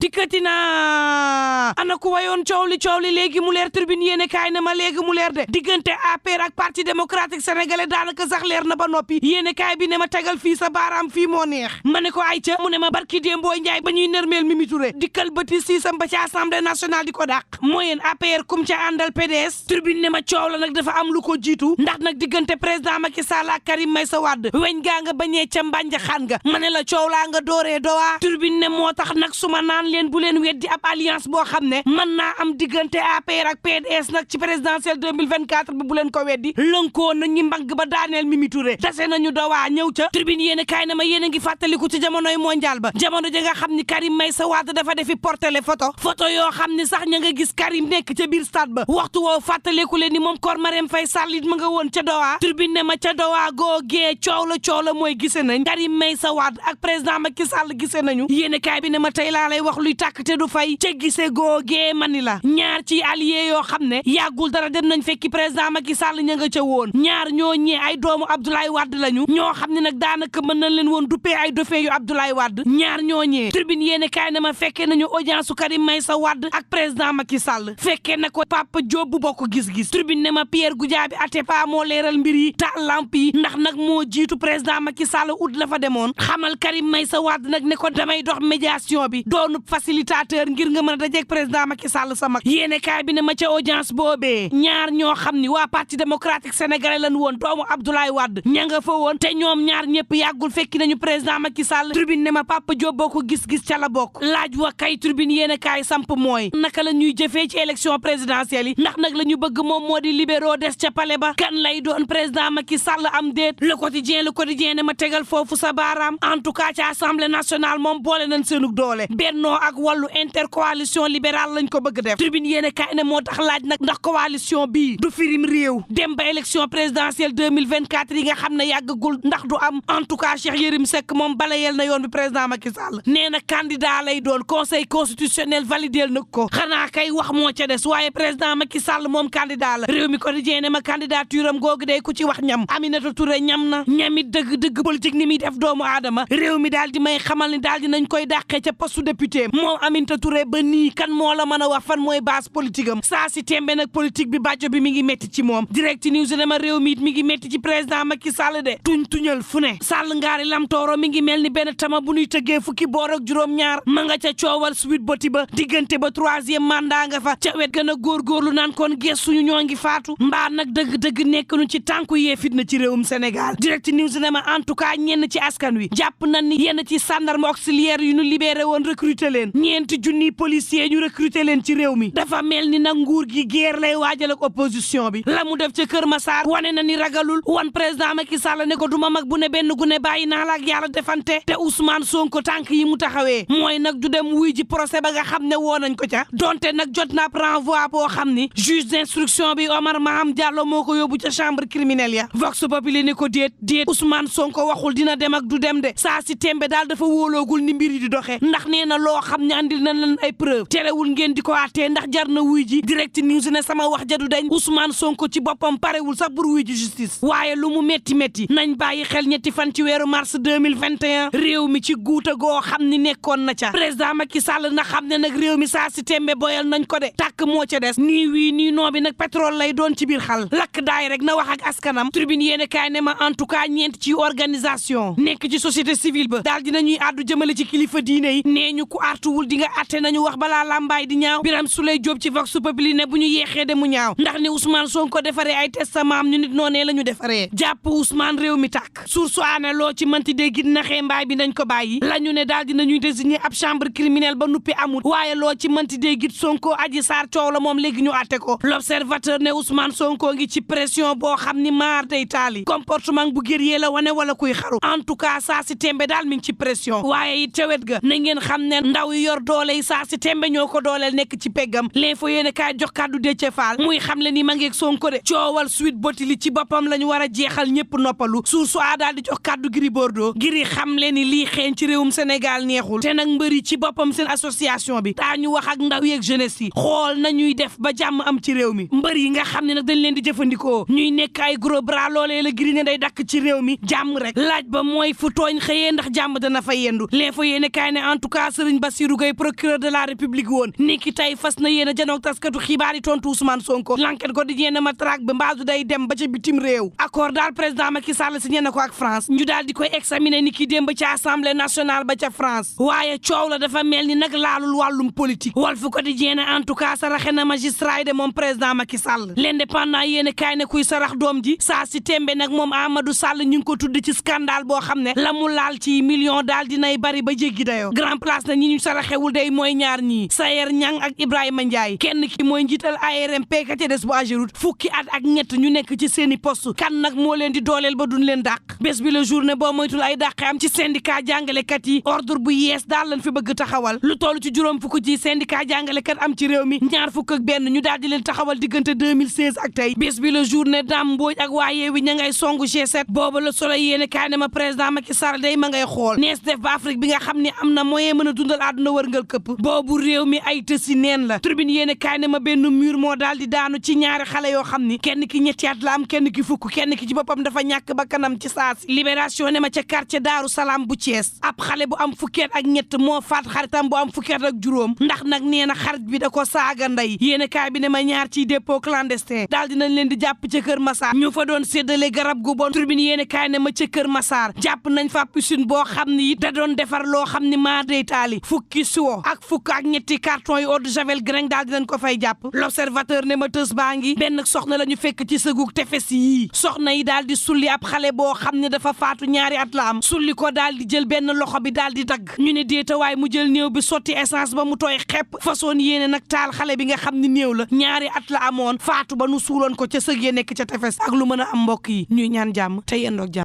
dikkati na ana ku wayoon coow li léegi mu leer tribune yéene kaay ne ma léegi mu leer de diggante APR ak parti démocratique sénégalais daanaka sax leer na ba noppi yéene kaay bi ne ma tegal fii sa baaraam fii moo neex ma ne ko ay ca mu ne ma barki Demboy Njaay ba ñuy nërmeel Mimi Touré dikkal bëti siisam ba ci assemblée nationale di ko dàq moo yéen APR kum ca àndal PDS tribune ne ma coow la nag dafa am lu ko jiitu ndax nag diggante président Macky Sall ak Karim Meïssa Wade weñ gaa nga bañee ca mbànja xaan nga ma ne la coow laa nga dooree dowaa tribune ne moo tax nag su ma naan leen bu leen weddi ab alliance boo xam ne mën naa am diggante APR ak PDS nag ci présidentielle 2024 bi bu leen ko weddi lënkoo nañu mbagg ba daaneel Mimi Touré tase nañu dowaa ñëw ca tribune yéen a kaay na ma yéen a ngi fàttaliku ci jamonoy mondial ba jamono ji nga xam ni Karim Meïssa Wade dafa defi portele photo yoo xam ni sax ña nga gis Karim nekk ca biir stade ba waxtu woo fàttaliku leen ni moom Kor Marème Faye Sall it ma nga woon ca dowaa tribune ne ma ca dowaa googee coow la mooy gise nañ Karim Meïssa Wade ak président Macky Sall gise nañu yéen a kaay bi ne ma tey laa lay wax luy tàkk te du fay ca gise googee mani la ñaar ci allié yoo xam ne yàggul dara dem nañ fekki président Macky Sall ña nga ca woon ñaar ñoo ñee ay doomu Abdoulaye Wade lañu ñoo xam ne nag daanaka mën nañ leen woon duppee ay dauphin yu Abdoulaye Wade ñaar ñoo ñee tribune yéene kaay na ma fekkee nañu audience su Karim Meïssa Wade ak président Macky Sall fekkee na ko Papa Diop bu bokk gis-gis tribune ne ma Pierre Goudiaby Atepa moo leeral mbir yi taal lamp yi ndax nag moo jiitu président Macky Sall ut la fa demoon xamal Karim Meïssa Wade nag ne ko damay dox médiation bi doonu facilitateur ngir nga mën a dajeeg président Macky Sall sa mag yéene kaay bi ne ma ca audience boobee ñaar ñoo xam ni waa parti démocratique sénégalais lañ woon doomu Abdoulaye Wade ña nga fa woon te ñoom ñaar ñëpp yàggul fekki nañu président Macky Sall tribune ne ma Papa Diop bokk gis-gis ca la bokk laaj wa kay tribune yéene kaay samp mooy naka la ñuy jëfee ci élection présidentielle yi ndax nag la ñu bëgg moom moo di libéraux des ca palais ba kan lay doon président Macky Sall am déet le quotidien ne ma tegal foofu sa baaraam en tout cas ci assemblée nationale moom boole nañ seenug doole bennoo ak wàllu intercoalition libérale lañ ko bëgg def tribune yéene kaay ne moo tax laaj nag ndax coalition bii du firim réew dem ba élection présidentielle 2024 yi nga xam ne yàggagul ndax du am en tout cas Cheikh Yérim Seck moom balayel na yoon bi président Macky Sall nee na candidat lay doon conseil constitutionnel validel na ko xanaa kay wax moo ca des waaye président Macky Sall moom candidat la réew mi quotidien ne ma candidature am googu day ku ci wax ñam Aminata Touré ñam na ñamit dëgg politique ni muy def doomu aadama réew mi daal di may xamal ni daal di nañ koy dàqee ca poste député moom Aminata Touré ba nii kan moo la mën a wax fan mooy base politique am saa si tembe nag politique bi bàjjo bi mi ngi métti ci moom direct news ne ma réew mi it mi ngi métti ci président Macky Sall de tuñal fu ne Sall ngaari lam tooro mi ngi mel ni benn tama bu ñuy tëggee fukki boor ak juróom-ñaar ma nga ca coowal suite boti ba diggante ba 3e mandat nga fa ca wet gën a góorgóorlu naan kon gees suñu ñoo ngi faatu mbaa nag dëgg nekk nu ci tànku yee fitna ci réewum Sénégal direct news ne ma en tout cas ñenn ci askan wi jàpp nañ ni yenn ci gendarme auxiliaire yu ñu libéré woon recruter leen ñeenti junniy policier ñu recruter leen ci réew mi dafa mel ni nag nguur gi guerre lay waajal ak opposition bi la mu def ca Kër Massar wane na ni ragalul wan président Macky Sall ne ko duma mag bu ne benn gu ne bàyyi naa la ak yàlla defante te Ousmane Sonko tànk yi mu taxawee mooy nag du dem wuy ji procès ba nga xam ne woo nañ ko ca donte nag jot na renvoi boo xam ni juge d'instruction bi Omar Maham Diallo moo ko yóbbu ca chambre criminelle ya Vox Populi ne ko déet Ousmane Sonko waxul dina dem ak du dem de saa si tembe daal dafa wóoloogul ni mbir yi di doxee ndax nee na loo xam ne andil na leen ay preuve terewul ngeen di ko àttee ndax jar na wuy ji direct news ne sama wax jadu dañ Ousmane Sonko ci boppam parewul sax pour wuy ji justice waaye lu mu métti nañ bàyyi xel ñetti fan ci weeru mars 2021 réew mi ci guuta goo xam ni nekkoon na ca président Macky Sall na xam ne nag réew mi saa si tembe boyal nañ ko de tàkk moo ca des nii wii nii noo bi nag pétrole lay doon ci biir xal lakk daay rek na wax ak askanam tribune yéene kaay ne ma en tout cas ñeent ci organisation nekk ci société civile ba daal dinañuy àddu jëmale ci kilifa diine yi nee ñu ku artuwul di nga atte nañu wax balaa lambaay di ñaaw Birame Souleye Diop ci Vox Populi ne bu ñu yeexee de mu ñaaw ndax ni Ousmane Sonko defaree ay testament am ñu nit noonee la ñu defaree jàpp Ousmane réew mi tàkk source aane loo ci mënti dégg naxee mbaay bi nañ ko bàyyi la ñu ne daal dinañuy désigner ab chambre criminelle ba nuppi amul waaye loo ci mënti dégg Sonko Adji Sarr coow la moom léegi ñu atte ko l'observateur ne Ousmane Sonko ngi ci pression boo xam ni maar day taali comportement bu guerrier la wane wala kuy xaru en tout cas saa si tembe daal mi ngi ci pression waaye it ca wet ga na ngeen xam ne ndaw yi yor doole yi saa si tembe ñoo ko dooleel nekk ci peggam l'info yéene kaay jox kàddu Déthié Fall muy xam le ni ma ngeeg Sonko de coowal suite boti li ci boppam la ñu war a jeexal ñëpp noppalu su daal di jox kàddu Gris Bordeaux Gris xam le ni lii xeeñ ci réewum Sénégal neexul te nag mbëri ci boppam seen association bi daa ñu wax ak ndaw yeeg jeunesse yi xool nañuy def ba jàmm am ci réew mi mbër yi nga xam ne nag dañ leen di jëfandikoo ñuy nekk ay gros bras loolee la Gris ne day dakk ci réew mi jàmm rek laaj ba mooy fu tooñ xëyee ndax jàmm dana fa yendu l'info yéene kaay ne en tout cas Serigne Bassirou Bassirou Gueye procureur de la République woon niki tey fas na yéen a janoog taskatu xibaar yi tontu Ousmane Sonko l'enquête ko di yéen ma traque ba mbaadu day dem ba ca bitim réew accord daal président Macky Sall signé na ko ak France ñu daal di koy examiner niki démb ca assemblée nationale ba ca France waaye coow la dafa mel ni nag laalul wàllum politique Walf ko di yéen en tout cas saraxe na magistrat yi de moom président Macky Sall l'indépendant yéen kaay ne kuy sarax doom ji saa si tembe nag moom Amadou Sall ñu ngi ko tudd ci scandale boo xam ne la mu laal ci million daal dinay bari ba jéggi dayoo grand place na ñi ñu saraxewul day mooy ñaar ñii Sayer Niang ak Ibrahima Ndiaye kenn ki mooy njiital ARMP ka ca des bu Ageroute fukki at ak ñett ñu nekk ci seeni poste kan nag moo leen di dooleel ba duñ leen dàq bés bi la journée boo moytul ay dàqe am ci syndicat jàngalekat yi ordre bu yees daal lañ fi bëgg taxawal lu toll ci juróom fukk ci syndicat jàngalekat am ci réew mi ñaar fukk ak benn ñu daal di leen taxawal diggante 2016 ak tey bés bi la journée Dame Mbodj ak waa Yewwi ña ngay songu G7 boobu la Soleil yéene kaay ne ma président Macky Sall day ma ngay xool nees def ba Afrique bi nga xam ne am na moyen mën a dundal àdduna wërngal këpp boobu réew mi ay tësi neen la Tribune yéene kaay ne ma benn mur moo daal di daanu ci ñaari xale yoo xam ni kenn ki ñetti at la am kenn ki fukk kenn ki ci boppam dafa ñàkk ba kanam ci saasi Libération ne ma ca quartier Daaru Salaam bu Thiès ab xale bu am fukki at ak ñett moo faat xaritam bu am fukki at ak juróom ndax nag nee na xarit bi da ko saaga ndey yéene kaay bi ne ma ñaar ciy dépôt clandestin daal dinañ leen di jàpp ca Kër Massar ñu fa doon séddale garab gu bon Tribune yéene kaay ne ma ca Kër Massar jàpp nañ fa piscine boo xam ni it da doon defar loo xam ni maa day taali fukki siwo ak fukk ak ñetti carton yu eau de javel grain daal dinañ ko fay jàpp L'Observateur ne ma tës baa ngi benn soxna la ñu fekk ci sëgug tefes yii soxna yi daal di sulli ab xale boo xam ne dafa faatu ñaari at la am sulli ko daal di jël benn loxo bi daal di dagg ñu ne déetawaay mu jël néew bi sotti essence ba mu tooy xepp façon yéene nag taal xale bi nga xam ni néew la ñaari at la amoon faatu ba nu suuloon ko ca sëg ya nekk ca tefes ak lu mën a am mbokk yi ñuy ñaan jàmm te yendoog jàmm